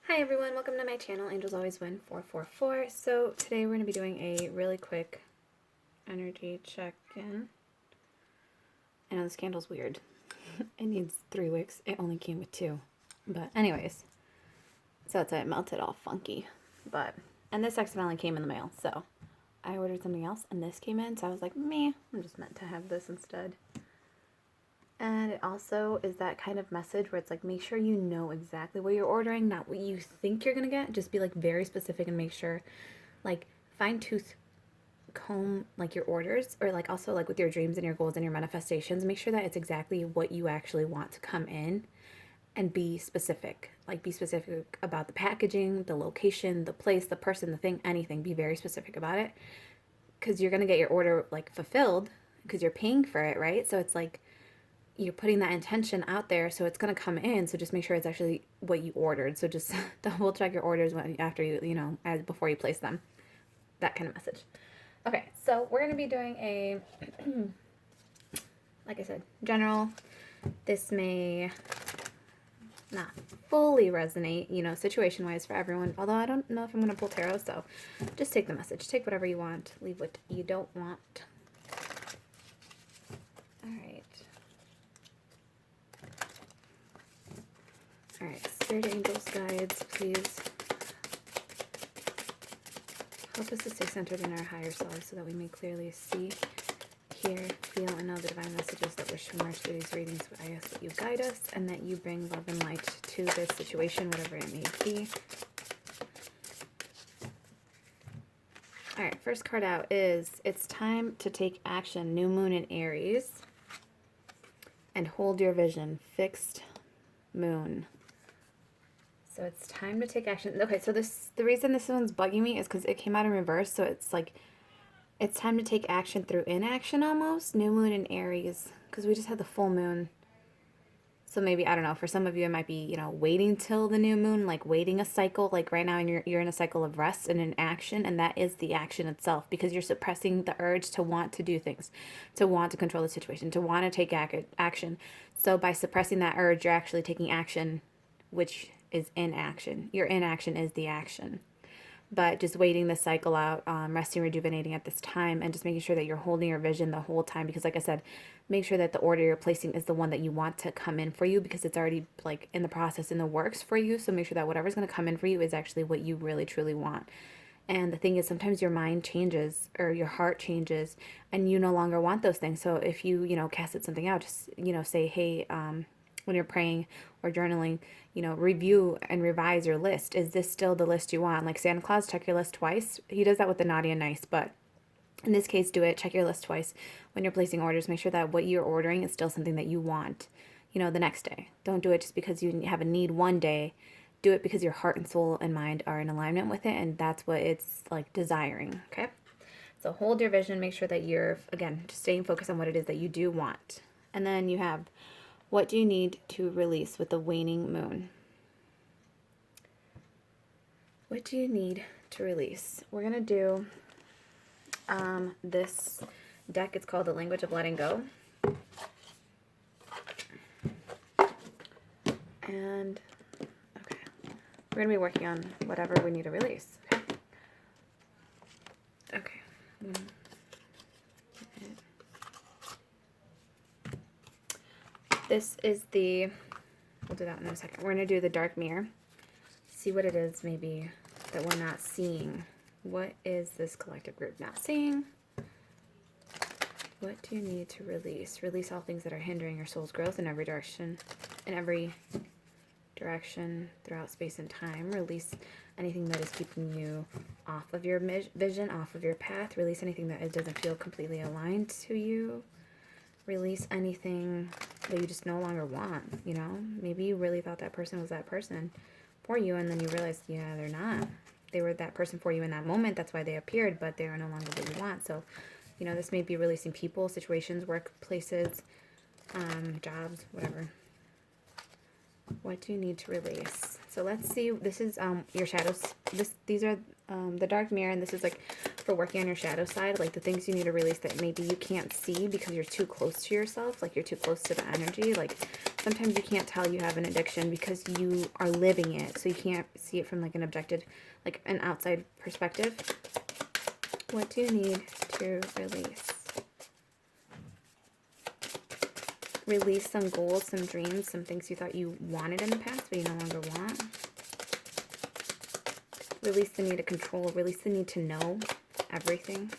Hi everyone, welcome to my channel, Angels Always Win 444. So today we're going to be doing a really quick energy check-in. I know this candle's weird. It needs 3 wicks. It only came with 2. But anyways, so that's why it melted all funky. And this accidentally came in the mail, so I ordered something else and this came in, so I was like, meh, I'm just meant to have this instead. And it also is that kind of message where it's like, make sure you know exactly what you're ordering, not what you think you're going to get. Just be like very specific and make sure, like, fine tooth comb like your orders, or like also like with your dreams and your goals and your manifestations, make sure that it's exactly what you actually want to come in, and be specific. Like, be specific about the packaging, the location, the place, the person, the thing, anything. Be very specific about it, because you're going to get your order like fulfilled because you're paying for it, right? So it's like, you're putting that intention out there, so it's going to come in. So just make sure it's actually what you ordered. So just double check your orders after as before you place them. That kind of message. Okay, so we're going to be doing a, like I said, general. This may not fully resonate, situation-wise for everyone. Although I don't know if I'm going to pull tarot, so just take the message. Take whatever you want. Leave what you don't want. Alright, Spirit Angels, guides, please help us to stay centered in our higher selves so that we may clearly see, hear, feel, and know the divine messages that wish to emerge through these readings. I ask that you guide us and that you bring love and light to this situation, whatever it may be. Alright, first card out is, it's time to take action. New moon in Aries. And hold your vision. Fixed moon. So it's time to take action. Okay, so the reason this one's bugging me is because it came out in reverse. So it's like, it's time to take action through inaction almost. New moon in Aries. Because we just had the full moon. So maybe, I don't know, for some of you it might be, waiting till the new moon. Like waiting a cycle. Like right now you're in a cycle of rest and in action. And that is the action itself. Because you're suppressing the urge to want to do things. To want to control the situation. To want to take action. So by suppressing that urge, you're actually taking action, which is inaction. Your inaction is the action. But just waiting the cycle out, resting, rejuvenating at this time, and just making sure that you're holding your vision the whole time. Because like I said, make sure that the order you're placing is the one that you want to come in for you, because it's already like in the process, in the works for you. So make sure that whatever's going to come in for you is actually what you really truly want. And the thing is, sometimes your mind changes or your heart changes and you no longer want those things. So if you, casted something out, just, say, hey, when you're praying or journaling, review and revise your list. Is this still the list you want? Like Santa Claus, check your list twice. He does that with the naughty and nice, but in this case, do it. Check your list twice when you're placing orders. Make sure that what you're ordering is still something that you want, the next day. Don't do it just because you have a need one day. Do it because your heart and soul and mind are in alignment with it, and that's what it's like desiring, okay? So hold your vision. Make sure that you're, again, just staying focused on what it is that you do want. And then you have, what do you need to release with the waning moon? What do you need to release? We're going to do this deck. It's called The Language of Letting Go. And, okay, we're going to be working on whatever we need to release. Okay. This is the, we'll do that in a second. We're going to do the dark mirror. See what it is maybe that we're not seeing. What is this collective group not seeing? What do you need to release? Release all things that are hindering your soul's growth in every direction. Throughout space and time. Release anything that is keeping you off of your vision, off of your path. Release anything that doesn't feel completely aligned to you. Release anything that you just no longer want, Maybe you really thought that person was that person for you, and then you realized, yeah, they're not. They were that person for you in that moment. That's why they appeared, but they are no longer what you want. So, this may be releasing people, situations, workplaces, jobs, whatever. What do you need to release? So let's see. This is your shadows. These are the dark mirror, and this is like for working on your shadow side, like the things you need to release that maybe you can't see because you're too close to yourself, like you're too close to the energy. Like sometimes you can't tell you have an addiction because you are living it, so you can't see it from like an objective, like an outside perspective. What do you need to release? Release some goals, some dreams, some things you thought you wanted in the past but you no longer want. Release the need to control. Release the need to know everything.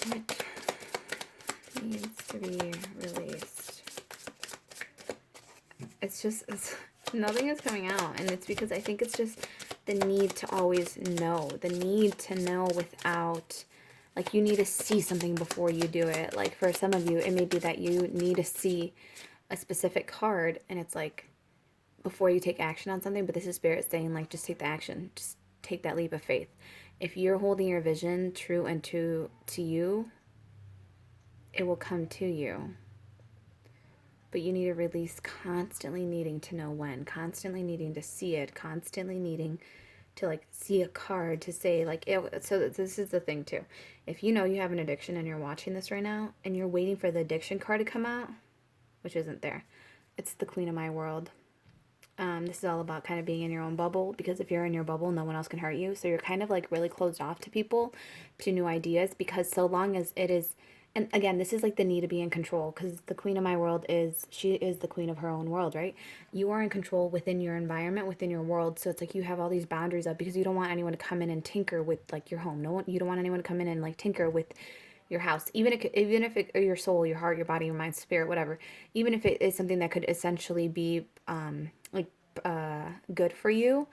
What needs to be released? Nothing is coming out, and it's because I think it's just the need to always know. The need to know without, like, you need to see something before you do it. Like, for some of you, it may be that you need to see a specific card, and it's like, before you take action on something, but this is Spirit saying, like, just take the action. Just take that leap of faith. If you're holding your vision true and to you, it will come to you. But you need to release constantly needing to know when, constantly needing to see it, constantly needing to, like, see a card to say, like, so this is the thing too. If you know you have an addiction and you're watching this right now and you're waiting for the addiction card to come out, which isn't there, it's the Queen of My World. This is all about kind of being in your own bubble, because if you're in your bubble, no one else can hurt you. So you're kind of like really closed off to people, to new ideas, because so long as it is, and again, this is like the need to be in control, because the Queen of My World she is the queen of her own world, right? You are in control within your environment, within your world. So it's like you have all these boundaries up because you don't want anyone to come in and tinker with like your home. You don't want anyone to come in and like tinker with your house, even if it, or your soul, your heart, your body, your mind, spirit, whatever. Even if it is something that could essentially be good for you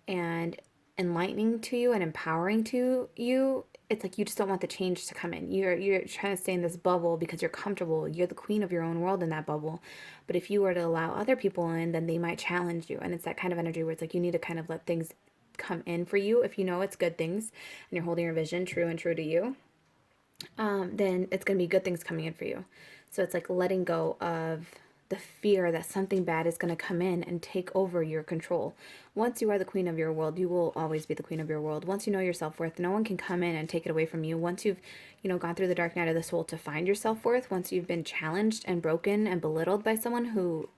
and enlightening to you and empowering to you, it's like you just don't want the change to come in. You're trying to stay in this bubble because you're comfortable. You're the queen of your own world in that bubble. But if you were to allow other people in, then they might challenge you. And it's that kind of energy where it's like you need to kind of let things come in for you. If you know it's good things and you're holding your vision true and true to you, then it's going to be good things coming in for you. So it's like letting go of the fear that something bad is going to come in and take over your control. Once you are the queen of your world, you will always be the queen of your world. Once you know your self-worth, no one can come in and take it away from you. Once you've, gone through the dark night of the soul to find your self-worth, once you've been challenged and broken and belittled by someone who,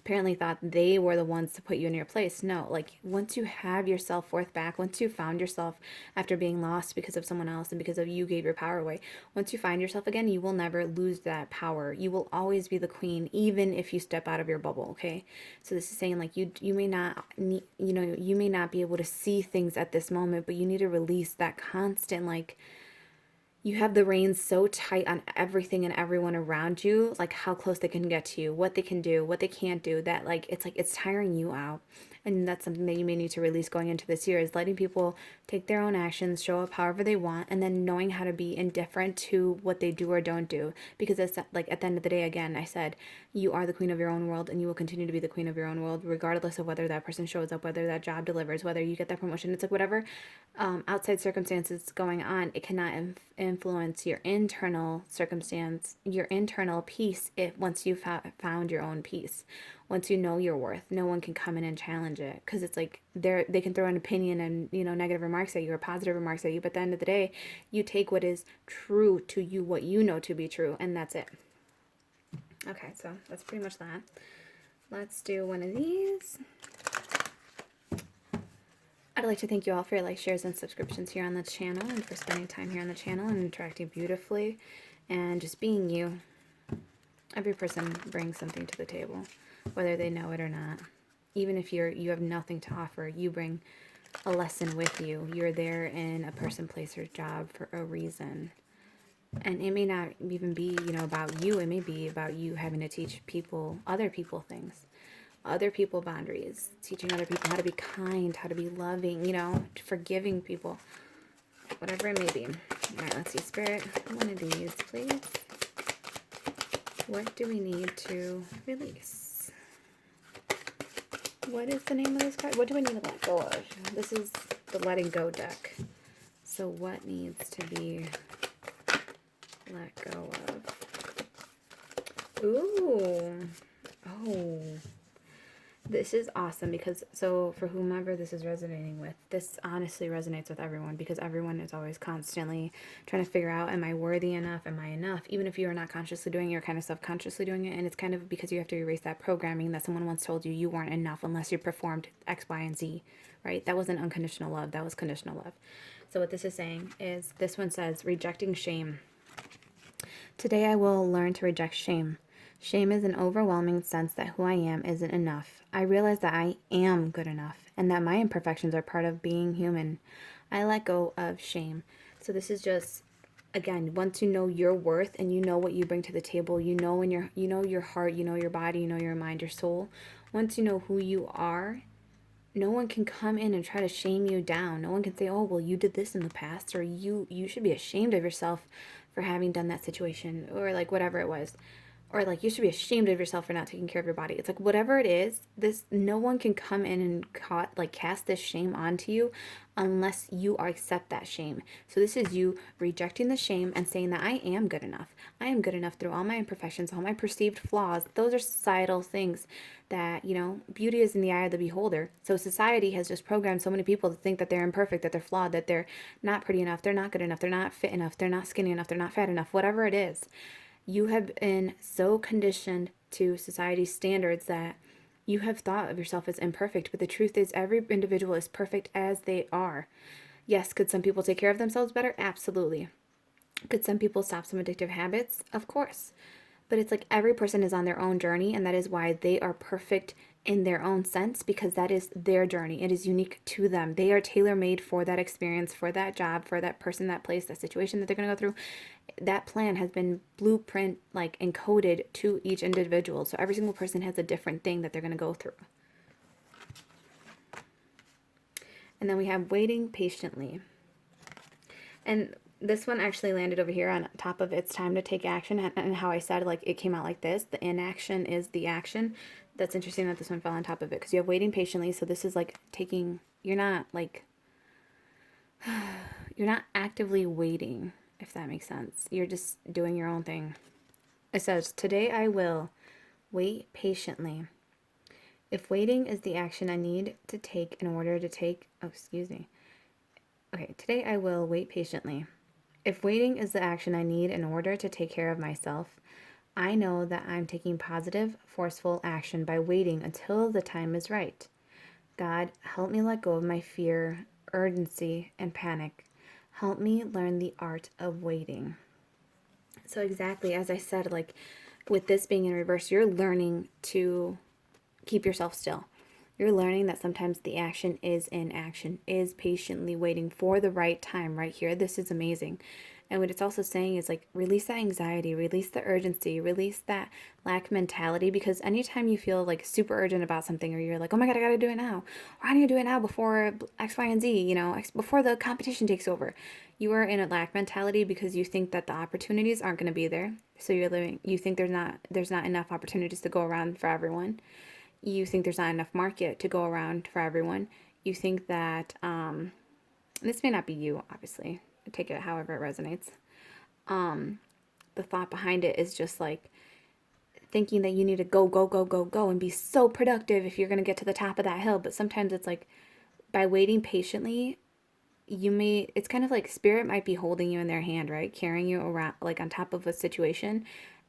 apparently thought they were the ones to put you in your place. No, like once you have your self-worth back, once you found yourself after being lost because of someone else and because of you gave your power away, once you find yourself again, you will never lose that power. You will always be the queen, even if you step out of your bubble. Okay, so this is saying like you may not need, you may not be able to see things at this moment, but you need to release that constant, like, you have the reins so tight on everything and everyone around you, like how close they can get to you, what they can do, what they can't do, that it's tiring you out. And that's something that you may need to release going into this year, is letting people take their own actions, show up however they want, and then knowing how to be indifferent to what they do or don't do. Because it's like at the end of the day, again, I said, you are the queen of your own world, and you will continue to be the queen of your own world, regardless of whether that person shows up, whether that job delivers, whether you get that promotion. It's like whatever outside circumstances going on, it cannot influence your internal circumstance, your internal peace. Once you've found your own peace, once you know your worth, no one can come in and challenge it, because it's like they can throw an opinion and negative remarks at you or positive remarks at you, but at the end of the day, you take what is true to you, what you know to be true, and that's it. Okay, so that's pretty much that. Let's do one of these. I'd like to thank you all for your likes, shares, and subscriptions here on the channel, and for spending time here on the channel and interacting beautifully and just being you. Every person brings something to the table, whether they know it or not. Even if you have nothing to offer, you bring a lesson with you. You're there in a person, place, or job for a reason. And it may not even be, about you. It may be about you having to teach people, other people things. Other people boundaries, teaching other people how to be kind, how to be loving, forgiving people, whatever it may be. All right, let's see, Spirit, one of these, please. What do we need to release? What is the name of this card? What do we need to let go of? This is the letting go deck. So what needs to be let go of? Ooh. Oh. This is awesome because, so for whomever this is resonating with, this honestly resonates with everyone because everyone is always constantly trying to figure out, am I worthy enough? Am I enough? Even if you are not consciously doing it, you're kind of subconsciously doing it. And it's kind of because you have to erase that programming that someone once told you you weren't enough unless you performed X, Y, and Z, right? That wasn't unconditional love. That was conditional love. So what this is saying is, this one says, rejecting shame. Today I will learn to reject shame. Shame is an overwhelming sense that who I am isn't enough. I realize that I am good enough and that my imperfections are part of being human. I let go of shame. So this is just, again, once you know your worth and you know what you bring to the table, you know your heart, you know your body, you know your mind, your soul. Once you know who you are, no one can come in and try to shame you down. No one can say, oh, well, you did this in the past, or you should be ashamed of yourself for having done that situation, or like whatever it was, or like you should be ashamed of yourself for not taking care of your body. It's like whatever it is, this, no one can come in and cast this shame onto you unless you accept that shame. So this is you rejecting the shame and saying that I am good enough. I am good enough through all my imperfections, all my perceived flaws. Those are societal things that, beauty is in the eye of the beholder. So society has just programmed so many people to think that they're imperfect, that they're flawed, that they're not pretty enough, they're not good enough, they're not fit enough, they're not skinny enough, they're not fat enough, whatever it is. You have been so conditioned to society's standards that you have thought of yourself as imperfect, but the truth is every individual is perfect as they are. Yes, could some people take care of themselves better? Absolutely. Could some people stop some addictive habits? Of course. But it's like every person is on their own journey, and that is why they are perfect in their own sense, because that is their journey. It is unique to them. They are tailor-made for that experience, for that job, for that person, that place, that situation that they're going to go through. That plan has been blueprint, like encoded to each individual. So every single person has a different thing that they're going to go through. And then we have waiting patiently. And this one actually landed over here on top of it's time to take action, and how I said, like, it came out like this. The inaction is the action. That's interesting that this one fell on top of it, because you have waiting patiently. So this is like taking, you're not actively waiting, if that makes sense. You're just doing your own thing. It says, today I will wait patiently. If waiting is the action I need to take in order to take, Okay, today I will wait patiently. If waiting is the action I need in order to take care of myself, I know that I'm taking positive, forceful action by waiting until the time is right. God, help me let go of my fear, urgency, and panic. Help me learn the art of waiting. So exactly, as I said, like with this being in reverse, you're learning to keep yourself still. You're learning that sometimes the action is inaction, is patiently waiting for the right time right here. This is amazing. And what it's also saying is like release that anxiety, release the urgency, release that lack mentality, because anytime you feel like super urgent about something, or you're like, oh my God, I gotta do it now, or I need to do it now before X, Y, and Z, before the competition takes over, you are in a lack mentality because you think that the opportunities aren't going to be there. So you think there's not enough opportunities to go around for everyone. You think there's not enough market to go around for everyone. You think that, this may not be you, obviously. Take it however it resonates. The thought behind it is just like thinking that you need to go, go, go, go, go and be so productive if you're going to get to the top of that hill. But sometimes it's like by waiting patiently, it's kind of like spirit might be holding you in their hand, right? Carrying you around, like on top of a situation.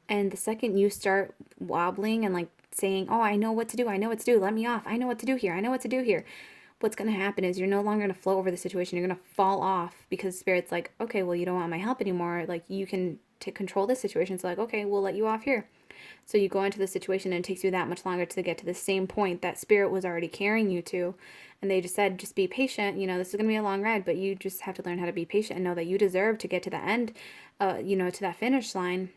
And the second you start wobbling and like saying, oh, I know what to do. I know what to do. Let me off. I know what to do here. I know what to do here. What's going to happen is you're no longer going to flow over the situation. You're going to fall off because spirit's like, okay, well, you don't want my help anymore. Like you can control this situation. It's like, okay, we'll let you off here. So you go into the situation and it takes you that much longer to get to the same point that spirit was already carrying you to. And they just said, just be patient. This is going to be a long ride, but you just have to learn how to be patient and know that you deserve to get to the end, to that finish line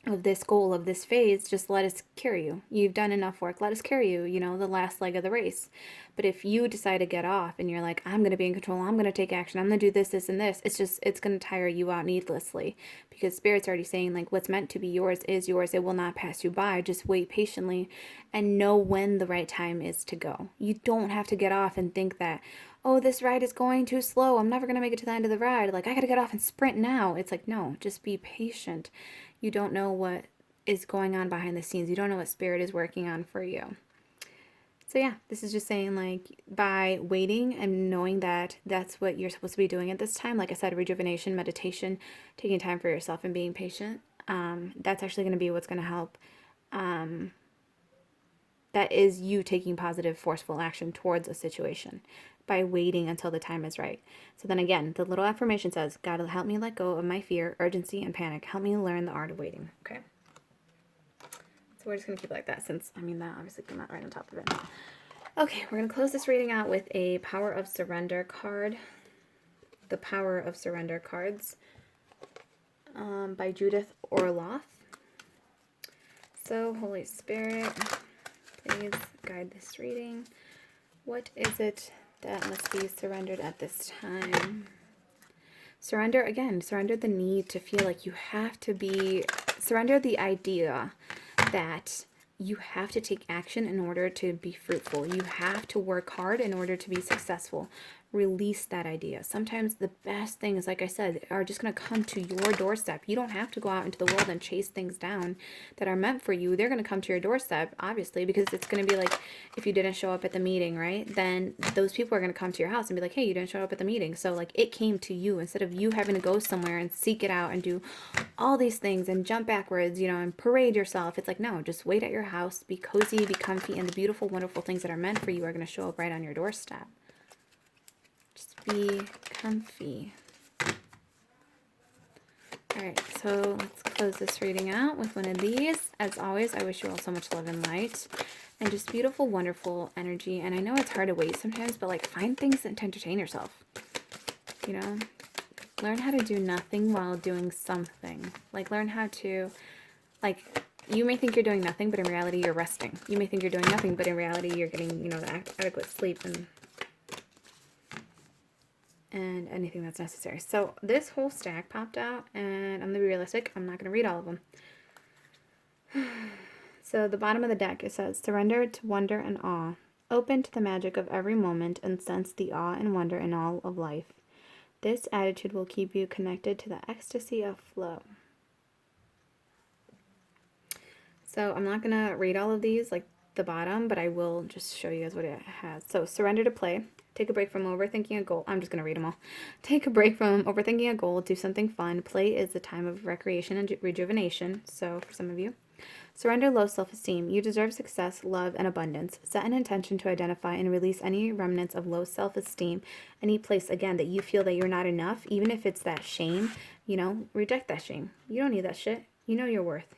of this goal, of this phase. Just let us carry you. You've done enough work. Let us carry you, the last leg of the race. But if you decide to get off and you're like, I'm going to be in control, I'm going to take action, I'm going to do this, this, and this, it's going to tire you out needlessly, because spirit's already saying like what's meant to be yours is yours. It will not pass you by. Just wait patiently and know when the right time is to go. You don't have to get off and think that, oh, this ride is going too slow, I'm never going to make it to the end of the ride, like I got to get off and sprint now. It's like, no, just be patient. You don't know what is going on behind the scenes. You don't know what spirit is working on for you. It So yeah, this is just saying like by waiting and knowing that that's what you're supposed to be doing at this time. Like I said, rejuvenation, meditation, taking time for yourself and being patient. That's actually going to be what's going to help. That is you taking positive, forceful action towards a situation by waiting until the time is right. So then again, the little affirmation says, God, help me let go of my fear, urgency, and panic. Help me learn the art of waiting. Okay. So we're just going to keep it like that since, I mean, that obviously came out right on top of it. Okay, we're going to close this reading out with a Power of Surrender card. The Power of Surrender cards by Judith Orloff. So, Holy Spirit, please guide this reading. What is it that must be surrendered at this time? Surrender, again, surrender the need to feel like you have to be, surrender the idea that you have to take action in order to be fruitful. You have to work hard in order to be successful. Release that idea. Sometimes the best things, like I said, are just going to come to your doorstep. You don't have to go out into the world and chase things down that are meant for you. They're going to come to your doorstep, obviously, because it's going to be like if you didn't show up at the meeting, right? Then those people are going to come to your house and be like, hey, you didn't show up at the meeting. So like it came to you instead of you having to go somewhere and seek it out and do all these things and jump backwards, you know, and parade yourself. It's like, no, just wait at your house, be cozy, be comfy, and the beautiful, wonderful things that are meant for you are going to show up right on your doorstep. Just be comfy. Alright, so let's close this reading out with one of these. As always, I wish you all so much love and light and just beautiful, wonderful energy. And I know it's hard to wait sometimes, but like find things to entertain yourself. You know, learn how to do nothing while doing something. Like learn how to, like, you may think you're doing nothing, but in reality you're resting. You may think you're doing nothing, but in reality you're getting, you know, the adequate sleep and anything that's necessary. So this whole stack popped out, and I'm going to be realistic. I'm not going to read all of them. So the bottom of the deck, it says, surrender to wonder and awe. Open to the magic of every moment and sense the awe and wonder in all of life. This attitude will keep you connected to the ecstasy of flow. So I'm not going to read all of these, like the bottom, but I will just show you guys what it has. So surrender to play. Take a break from overthinking a goal. I'm just going to read them all. Take a break from overthinking a goal. Do something fun. Play is a time of recreation and rejuvenation. So for some of you. Surrender low self-esteem. You deserve success, love, and abundance. Set an intention to identify and release any remnants of low self-esteem. Any place, again, that you feel that you're not enough, even if it's that shame, you know, reject that shame. You don't need that shit. You know your worth.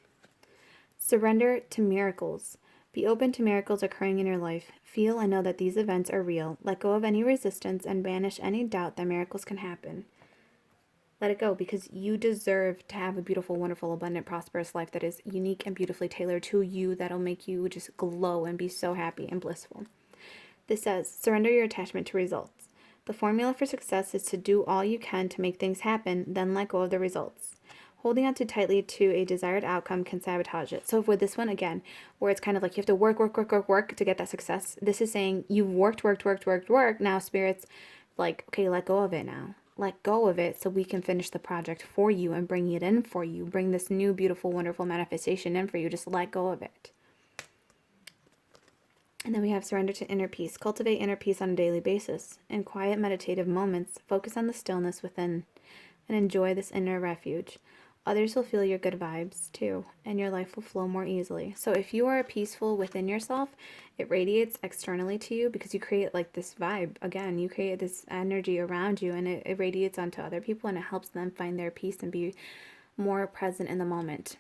Surrender to miracles. Be open to miracles occurring in your life. Feel and know that these events are real. Let go of any resistance and banish any doubt that miracles can happen. Let it go because you deserve to have a beautiful, wonderful, abundant, prosperous life that is unique and beautifully tailored to you, that'll make you just glow and be so happy and blissful. This says, surrender your attachment to results. The formula for success is to do all you can to make things happen, then let go of the results. Holding on too tightly to a desired outcome can sabotage it. So with this one, again, where it's kind of like you have to work to get that success. This is saying you've worked. Now Spirit's like, okay, let go of it now. Let go of it so we can finish the project for you and bring it in for you. Bring this new, beautiful, wonderful manifestation in for you. Just let go of it. And then we have surrender to inner peace. Cultivate inner peace on a daily basis. In quiet meditative moments, focus on the stillness within and enjoy this inner refuge. Others will feel your good vibes too, and your life will flow more easily. So if you are peaceful within yourself, it radiates externally to you because you create like this vibe. Again, you create this energy around you, and it radiates onto other people, and it helps them find their peace and be more present in the moment.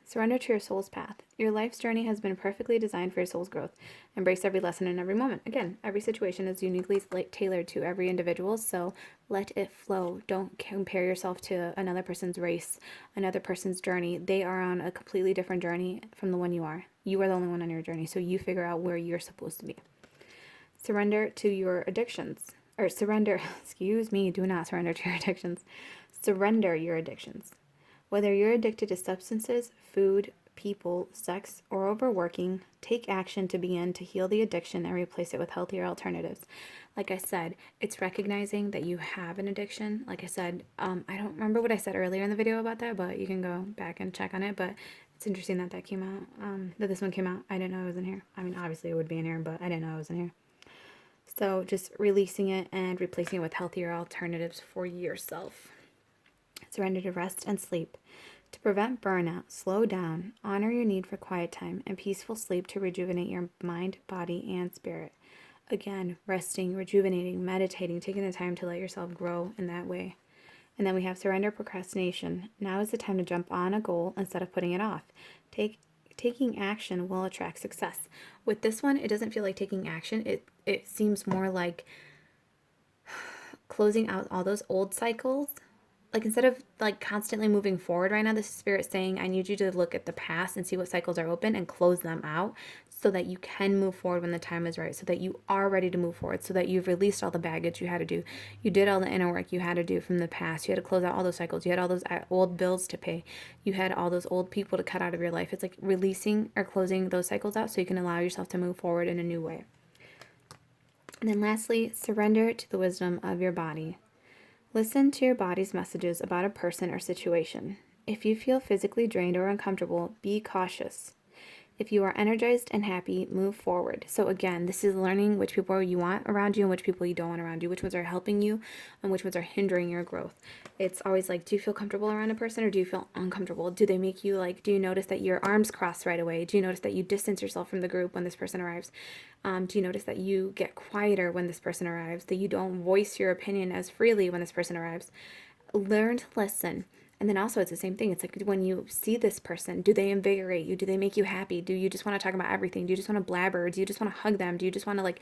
Surrender to your soul's path. Your life's journey has been perfectly designed for your soul's growth. Embrace every lesson in every moment. Again, every situation is uniquely tailored to every individual, so let it flow. Don't compare yourself to another person's race, another person's journey. They are on a completely different journey from the one you are. You are the only one on your journey, so you figure out where you're supposed to be. Surrender to your addictions. Or surrender, excuse me, do not surrender to your addictions. Surrender your addictions. Whether you're addicted to substances, food, people, sex, or overworking, take action to begin to heal the addiction and replace it with healthier alternatives. Like I said, it's recognizing that you have an addiction. Like I said, I don't remember what I said earlier in the video about that, but you can go back and check on it. But It's interesting that that came out, that this one came out. I didn't know it was in here. I mean, obviously it would be in here, but I didn't know it was in here. So just releasing it and replacing it with healthier alternatives for yourself. Surrender to rest and sleep. To prevent burnout, slow down, honor your need for quiet time and peaceful sleep to rejuvenate your mind, body, and spirit. Again, resting, rejuvenating, meditating, taking the time to let yourself grow in that way. And then we have surrender procrastination. Now is the time to jump on a goal instead of putting it off. Taking action will attract success. With this one, it doesn't feel like taking action. It seems more like closing out all those old cycles. Like instead of like constantly moving forward right now, the Spirit's saying, I need you to look at the past and see what cycles are open and close them out so that you can move forward when the time is right, so that you are ready to move forward, so that you've released all the baggage you had to do. You did all the inner work you had to do from the past. You had to close out all those cycles. You had all those old bills to pay. You had all those old people to cut out of your life. It's like releasing or closing those cycles out so you can allow yourself to move forward in a new way. And then lastly, surrender to the wisdom of your body. Listen to your body's messages about a person or situation. If you feel physically drained or uncomfortable, be cautious. If you are energized and happy, move forward. So again, this is learning which people you want around you and which people you don't want around you, which ones are helping you and which ones are hindering your growth. It's always like, do you feel comfortable around a person or do you feel uncomfortable? Do they make you like, do you notice that your arms cross right away? Do you notice that you distance yourself from the group when this person arrives? Do you notice that you get quieter when this person arrives? That you don't voice your opinion as freely when this person arrives? Learn to listen. And then also it's the same thing. It's like when you see this person, do they invigorate you? Do they make you happy? Do you just want to talk about everything? Do you just want to blabber? Do you just want to hug them? Do you just want to like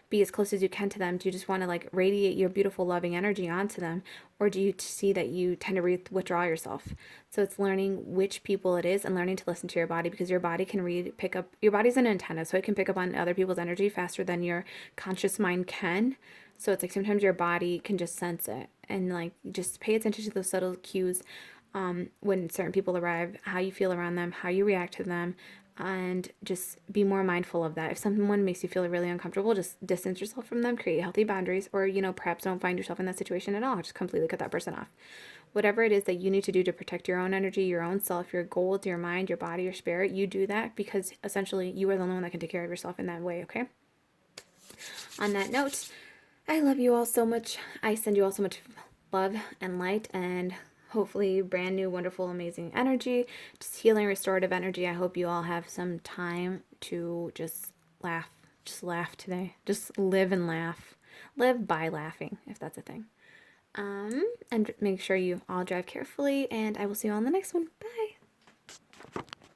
be as close as you can to them? Do you just want to like radiate your beautiful loving energy onto them? Or do you see that you tend to withdraw yourself? So it's learning which people it is and learning to listen to your body, because your body can pick up, your body's an antenna, so it can pick up on other people's energy faster than your conscious mind can. So it's like sometimes your body can just sense it, and like just pay attention to those subtle cues when certain people arrive, how you feel around them, how you react to them, and just be more mindful of that. If someone makes you feel really uncomfortable, just distance yourself from them, create healthy boundaries, or, perhaps don't find yourself in that situation at all. Just completely cut that person off. Whatever it is that you need to do to protect your own energy, your own self, your goals, your mind, your body, your spirit, you do that, because essentially you are the only one that can take care of yourself in that way, okay? On that note, I love you all so much. I send you all so much love and light, and hopefully brand new, wonderful, amazing energy, just healing, restorative energy. I hope you all have some time to just laugh today. Just live and laugh. Live by laughing, if that's a thing. And make sure you all drive carefully, and I will see you all in the next one. Bye.